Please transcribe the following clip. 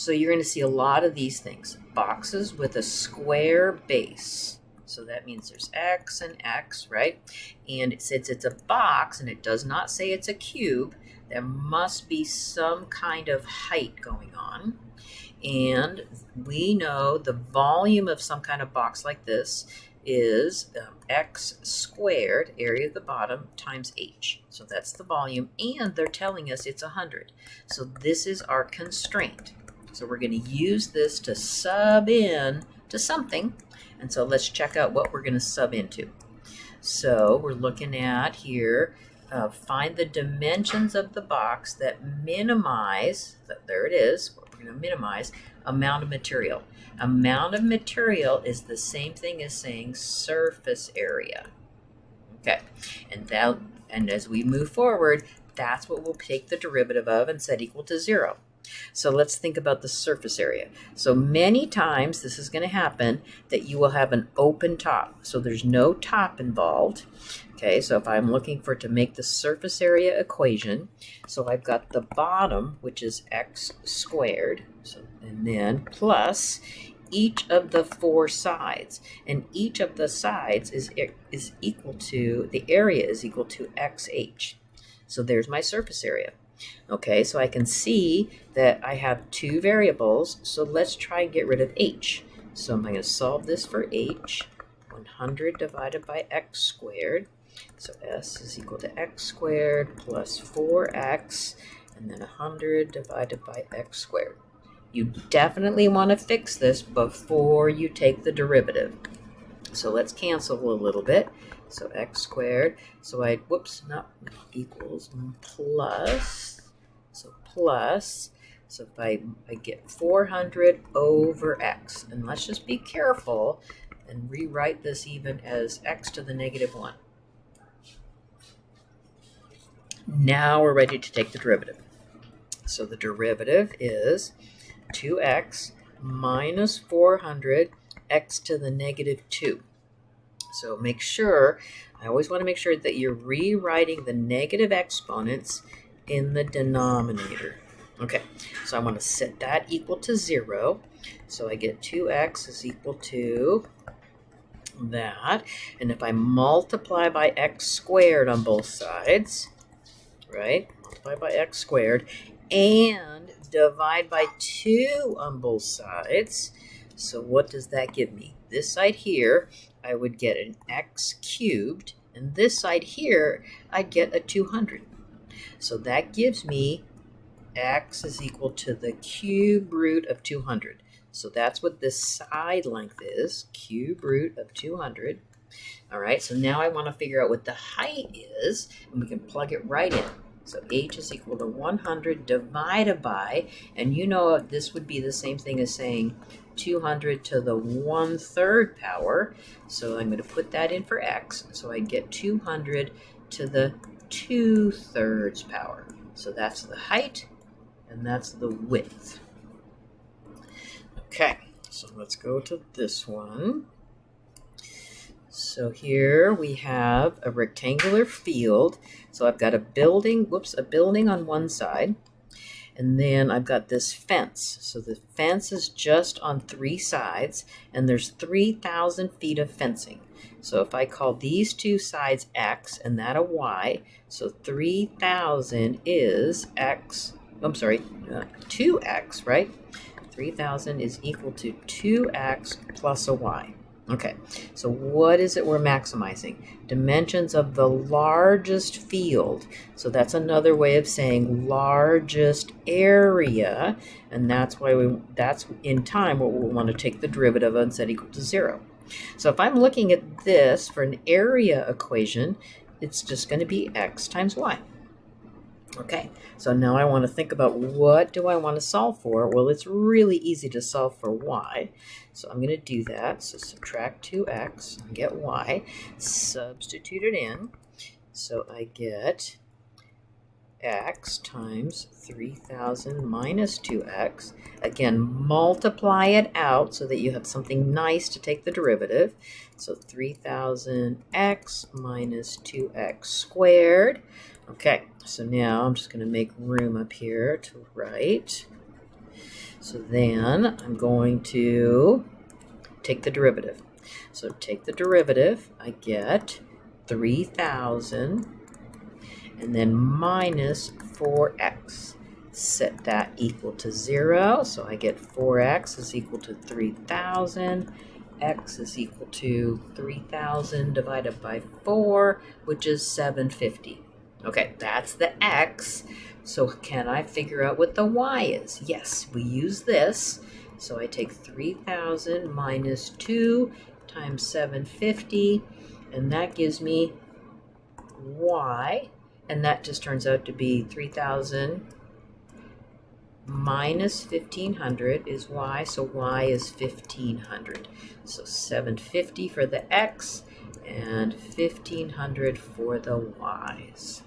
So you're going to see a lot of these things. Boxes with a square base. So that means there's X and X, right? And since it's a box and it does not say it's a cube, there must be some kind of height going on. And we know the volume of some kind of box like this is x squared, area of the bottom, times h. So that's the volume, and they're telling us it's 100. So this is our constraint. So we're going to use this to sub in to something. And so let's check out what we're going to sub into. So we're looking at here, find the dimensions of the box that minimize, there it is, what we're going to minimize, amount of material. Amount of material is the same thing as saying surface area. Okay, and as we move forward, that's what we'll take the derivative of and set equal to 0. So let's think about the surface area. So many times this is going to happen that you will have an open top. So there's no top involved. Okay, so if I'm looking to make the surface area equation, so I've got the bottom, which is x squared, and then plus each of the 4 sides. And each of the sides is equal to, the area is equal to xh. So there's my surface area. Okay, so I can see that I have 2 variables, so let's try and get rid of h. So I'm going to solve this for h, 100 divided by x squared. So s is equal to x squared plus 4x, and then 100 divided by x squared. You definitely want to fix this before you take the derivative. So let's cancel a little bit. So x squared, so not equals, plus, so if I get 400 over x, and let's just be careful and rewrite this even as x to the negative 1. Now we're ready to take the derivative. So the derivative is 2x minus 400 x to the negative 2. So I always want to make sure that you're rewriting the negative exponents in the denominator. Okay, so I want to set that equal to 0. So I get 2x is equal to that. And if I multiply by x squared on both sides, right, multiply by x squared, and divide by 2 on both sides, so what does that give me? This side here, I would get an x cubed, and this side here, I'd get a 200. So that gives me x is equal to the cube root of 200. So that's what this side length is, cube root of 200. All right, so now I want to figure out what the height is, and we can plug it right in. So h is equal to 100 divided by, and you know this would be the same thing as saying 200 to the 1/3 power. So I'm going to put that in for x. So I get 200 to the 2/3 power. So that's the height, and that's the width. Okay, so let's go to this one. So here we have a rectangular field. So I've got a building on one side. And then I've got this fence. So the fence is just on 3 sides, and there's 3,000 feet of fencing. So if I call these 2 sides x and that a y, so 3,000 is 2x, right? 3,000 is equal to 2x plus a y. Okay, so what is it we're maximizing? Dimensions of the largest field. So that's another way of saying largest area, and that's in time what we'll want to take the derivative of and set equal to 0. So if I'm looking at this for an area equation, it's just going to be x times y. Okay, so now I want to think about what do I want to solve for? Well, it's really easy to solve for y. So I'm going to do that. So subtract 2x and get y. Substitute it in. So I get x times 3,000 minus 2x. Again, multiply it out so that you have something nice to take the derivative. So 3,000x minus 2x squared. Okay, so now I'm just going to make room up here to write. So then I'm going to take the derivative. So take the derivative, I get 3,000 and then minus 4x. Set that equal to 0, so I get 4x is equal to 3,000. X is equal to 3,000 divided by 4, which is 750. Okay, that's the x. So can I figure out what the y is? Yes, we use this. So I take 3,000 minus 2 times 750, and that gives me y, and that just turns out to be 3,000 minus 1,500 is y, so y is 1,500. So 750 for the x and 1,500 for the y's.